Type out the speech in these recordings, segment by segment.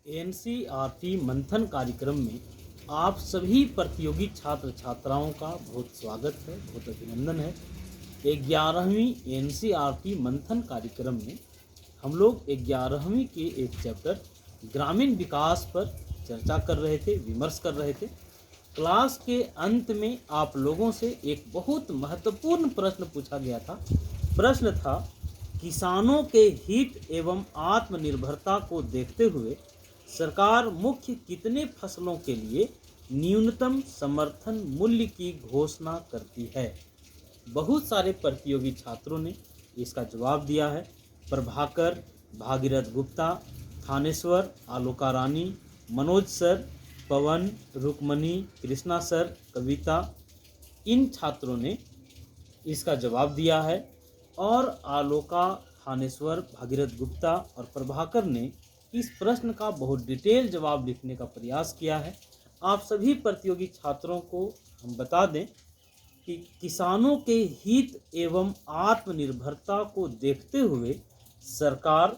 NCERT मंथन कार्यक्रम में आप सभी प्रतियोगी छात्र छात्राओं का बहुत स्वागत है, बहुत अभिनंदन है। 11वीं एनसीईआरटी मंथन कार्यक्रम में हम लोग 11वीं के एक चैप्टर ग्रामीण विकास पर चर्चा कर रहे थे, विमर्श कर रहे थे। क्लास के अंत में आप लोगों से एक बहुत महत्वपूर्ण प्रश्न पूछा गया था। प्रश्न था, किसानों के हित एवं आत्मनिर्भरता को देखते हुए सरकार मुख्य कितने फसलों के लिए न्यूनतम समर्थन मूल्य की घोषणा करती है। बहुत सारे प्रतियोगी छात्रों ने इसका जवाब दिया है। प्रभाकर, भागीरथ गुप्ता, थानेश्वर, आलोका रानी, मनोज सर, पवन, रुक्मणी, कृष्णा सर, कविता, इन छात्रों ने इसका जवाब दिया है। और आलोका, थानेश्वर, भागीरथ गुप्ता और प्रभाकर ने इस प्रश्न का बहुत डिटेल जवाब लिखने का प्रयास किया है। आप सभी प्रतियोगी छात्रों को हम बता दें कि किसानों के हित एवं आत्मनिर्भरता को देखते हुए सरकार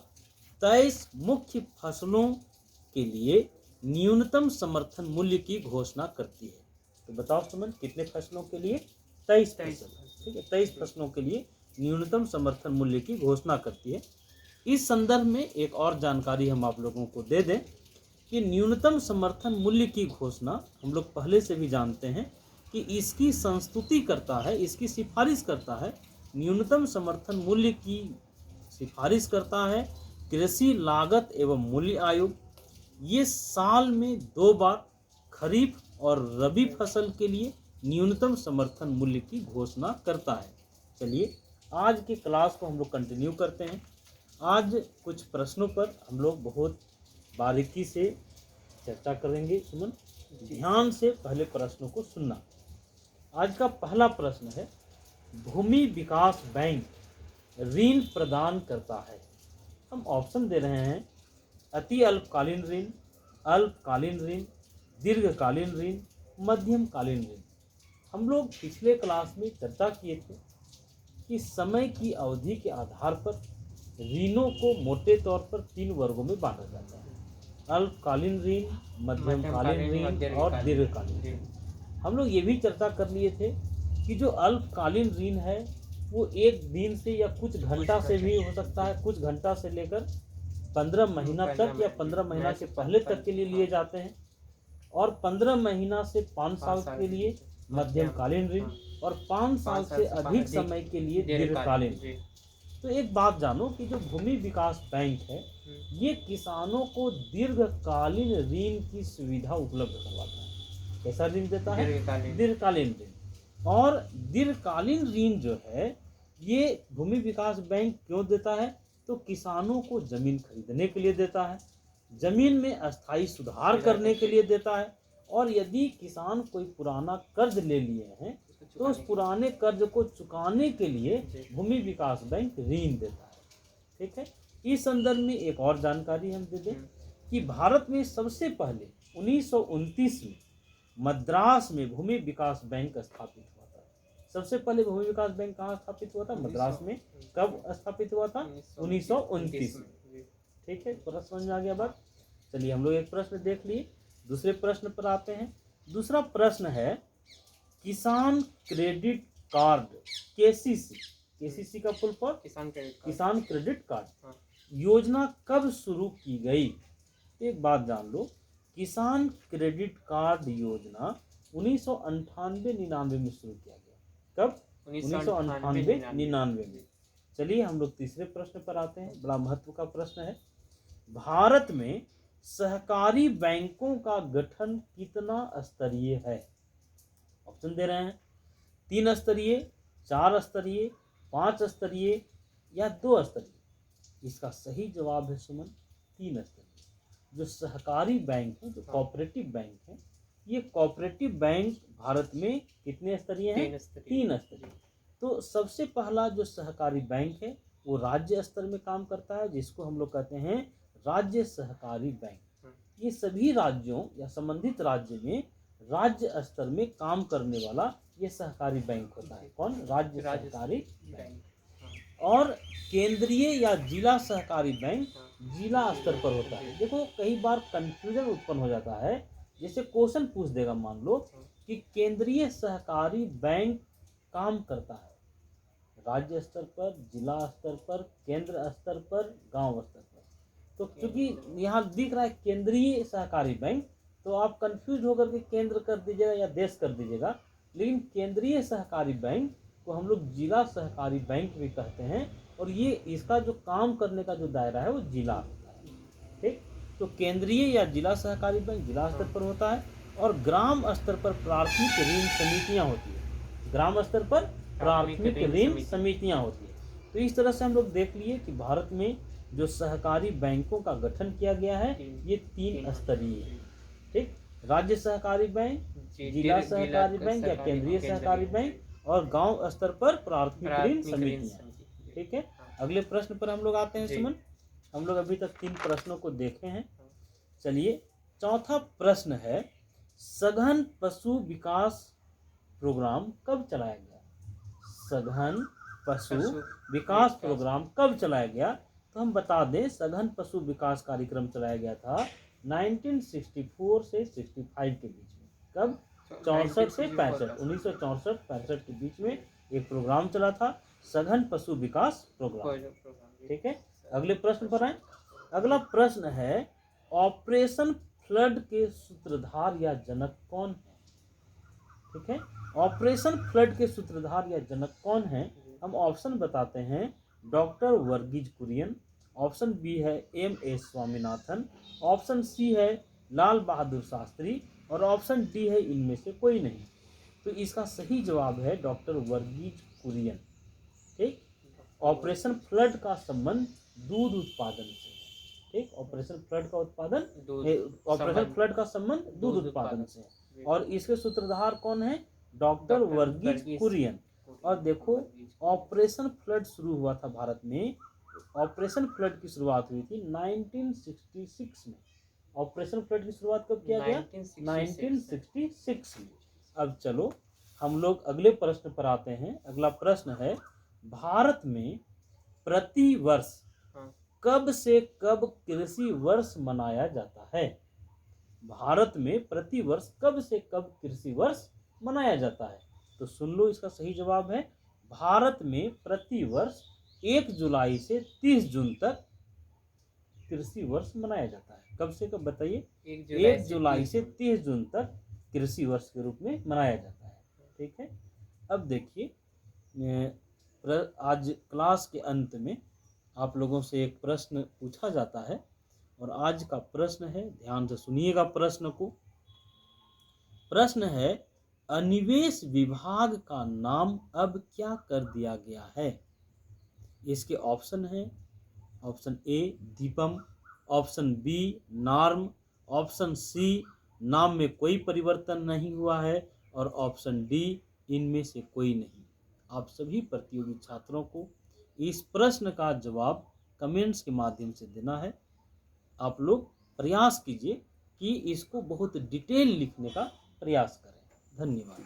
23 मुख्य फसलों के लिए न्यूनतम समर्थन मूल्य की घोषणा करती है। तो बताओ सुमन, कितने फसलों के लिए? 23 फसल। ठीक है, 23 फसलों के लिए न्यूनतम समर्थन मूल्य की घोषणा करती है। इस संदर्भ में एक और जानकारी हम आप लोगों को दे दें कि न्यूनतम समर्थन मूल्य की घोषणा हम लोग पहले से भी जानते हैं कि इसकी संस्तुति करता है, इसकी सिफारिश करता है। न्यूनतम समर्थन मूल्य की सिफारिश करता है कृषि लागत एवं मूल्य आयोग। ये साल में 2 बार खरीफ और रबी फसल के लिए न्यूनतम समर्थन मूल्य की घोषणा करता है। चलिए आज के क्लास को हम लोग कंटिन्यू करते हैं। आज कुछ प्रश्नों पर हम लोग बहुत बारीकी से चर्चा करेंगे। सुमन, ध्यान से पहले प्रश्नों को सुनना। आज का पहला प्रश्न है, भूमि विकास बैंक ऋण प्रदान करता है। हम ऑप्शन दे रहे हैं, अति अल्पकालीन ऋण, अल्पकालीन ऋण, दीर्घकालीन ऋण, मध्यमकालीन ऋण। हम लोग पिछले क्लास में चर्चा किए थे कि समय की अवधि के आधार पर ऋणों को मोटे तौर पर 3 वर्गों में बांटा जाता है: अल्पकालीन ऋण, मध्यमकालीन ऋण और दीर्घकालीन ऋण। हम लोग ये भी चर्चा कर लिए थे कि जो अल्पकालीन ऋण है वो 1 दिन से या कुछ घंटा से भी हो सकता है, कुछ घंटा से लेकर 15 महीना तक या 15 महीना से पहले तक के लिए लिए जाते हैं। और 15 महीना से 5 साल के लिए मध्यमकालीन ऋण और 5 साल से अधिक समय के लिए दीर्घकालीन ऋण। तो एक बात जानो कि जो भूमि विकास बैंक है ये किसानों को दीर्घकालीन ऋण की सुविधा उपलब्ध करवाता है। कैसा ऋण देता है? दीर्घकालीन ऋण। और दीर्घकालीन ऋण जो है ये भूमि विकास बैंक क्यों देता है? तो किसानों को जमीन खरीदने के लिए देता है, जमीन में अस्थायी सुधार करने के लिए देता है, और यदि किसान कोई पुराना कर्ज ले लिए हैं तो उस पुराने कर्ज को चुकाने के लिए भूमि विकास बैंक ऋण देता है। ठीक है, इस संदर्भ में एक और जानकारी हम दे दें कि भारत में सबसे पहले 1929 में मद्रास में भूमि विकास बैंक स्थापित हुआ था। सबसे पहले भूमि विकास बैंक कहाँ स्थापित हुआ था? मद्रास में। कब स्थापित हुआ था? 1929 में। ठीक है, पूरा समझ में आ गया बात। चलिए हम लोग एक प्रश्न देख लिए, दूसरे प्रश्न पर आते हैं। दूसरा प्रश्न है, किसान क्रेडिट कार्ड, केसीसी का फुल फॉर्म किसान क्रेडिट कार्ड योजना कब शुरू की गई? एक बात जान लो, किसान क्रेडिट कार्ड योजना 1998-99 में शुरू किया गया। कब? 1998-99 में। चलिए हम लोग तीसरे प्रश्न पर आते हैं। बड़ा महत्व का प्रश्न है, भारत में सहकारी बैंकों का गठन कितना स्तरीय है? ऑप्शन दे रहे हैं, 3 स्तरीय, 4 स्तरीय, 5 स्तरीय या 2 स्तरीय। इसका सही जवाब है सुमन, 3 स्तरीय। जो सहकारी बैंक है, जो कोऑपरेटिव बैंक है, ये कोऑपरेटिव बैंक भारत में कितने स्तरीय हैं? 3 स्तरीय। तो सबसे पहला जो सहकारी बैंक है वो राज्य स्तर में काम करता है, जिसको हम लोग कहते हैं राज्य सहकारी बैंक। ये सभी राज्यों या संबंधित राज्य में राज्य स्तर में काम करने वाला ये सहकारी बैंक होता है। कौन? राज्य सहकारी बैंक। और केंद्रीय या जिला सहकारी बैंक जिला स्तर पर होता है। देखो कई बार कंफ्यूजन उत्पन्न हो जाता है, जैसे क्वेश्चन पूछ देगा मान लो कि केंद्रीय सहकारी बैंक काम करता है राज्य स्तर पर, जिला स्तर पर, केंद्र स्तर पर, गांव स्तर पर। तो क्योंकि यहाँ दिख रहा है केंद्रीय सहकारी बैंक, तो आप कंफ्यूज होकर के केंद्र कर दीजिएगा या देश कर दीजिएगा, लेकिन केंद्रीय सहकारी बैंक को हम लोग जिला सहकारी बैंक भी कहते हैं, और ये इसका जो काम करने का जो दायरा है वो जिला होता है। ठीक, तो केंद्रीय या जिला सहकारी बैंक जिला स्तर पर होता है, और ग्राम स्तर पर प्राथमिक ऋण समितियां होती है। ग्राम स्तर पर प्राथमिक ऋण समितियां होती है। तो इस तरह से हम लोग देख लिए कि भारत में जो सहकारी बैंकों का गठन किया गया है ये 3 स्तरीय है। ठीक, राज्य सहकारी बैंक, जिला सहकारी बैंक या केंद्रीय सहकारी बैंक, और गांव स्तर पर प्राथमिक ऋण समितियां। ठीक है, अगले प्रश्न पर हम लोग आते हैं सुमन। हम लोग अभी तक 3 प्रश्नों को देखे हैं। चलिए चौथा प्रश्न है, सघन पशु विकास प्रोग्राम कब चलाया गया? सघन पशु विकास प्रोग्राम कब चलाया गया? तो हम बता दें, सघन पशु विकास कार्यक्रम चलाया गया था 1964 से 65 के बीच में। कब? 64 से 65, 1964-65 के बीच में एक प्रोग्राम चला था, सघन पशु विकास प्रोग्राम। ठीक है, अगले प्रश्न पर आए। अगला प्रश्न है, ऑपरेशन फ्लड के सूत्रधार या जनक कौन है? ठीक है, ऑपरेशन फ्लड के सूत्रधार या जनक कौन है? हम ऑप्शन बताते हैं, doctor Varghese Kurien, option B है M.A. स्वामीनाथन, ऑप्शन सी है लाल बहादुर शास्त्री, और ऑप्शन डी है इनमें से कोई नहीं। तो इसका सही जवाब है डॉक्टर वर्गीज कुरियन। ठीक, ऑपरेशन फ्लड का संबंध दूध उत्पादन से। ठीक, ऑपरेशन फ्लड का ऑपरेशन फ्लड का संबंध दूध उत्पादन से, और इसके सूत्रधार कौन है? डॉक्टर वर्गीज कुरियन। और देखो, ऑपरेशन फ्लड शुरू हुआ था भारत में, ऑपरेशन फ्लड की शुरुआत हुई थी 1966 में। ऑपरेशन फ्लड की शुरुआत कब किया गया? 1966 में। अब चलो हम लोग अगले प्रश्न पर आते हैं। अगला प्रश्न है, भारत में प्रति वर्ष कब से कब कृषि वर्ष मनाया जाता है? भारत में प्रति वर्ष कब से कब कृषि वर्ष मनाया जाता है? तो सुन लो, इसका सही जवाब है, भारत में प्रति वर्ष 1 जुलाई से 30 जून तक कृषि वर्ष मनाया जाता है। कब से कब बताइए? 1 जुलाई से 30 जून तक कृषि वर्ष के रूप में मनाया जाता है। ठीक है, अब देखिए, आज क्लास के अंत में आप लोगों से एक प्रश्न पूछा जाता है, और आज का प्रश्न है, ध्यान से सुनिएगा प्रश्न को। प्रश्न है, अनिवेश विभाग का नाम अब क्या कर दिया गया है? इसके ऑप्शन है, option A DIPAM, option B नार्म, ऑप्शन सी नाम में कोई परिवर्तन नहीं हुआ है, और ऑप्शन डी इनमें से कोई नहीं। आप सभी प्रतियोगी छात्रों को इस प्रश्न का जवाब कमेंट्स के माध्यम से देना है। आप लोग प्रयास कीजिए कि इसको बहुत डिटेल लिखने का प्रयास करें। धन्यवाद।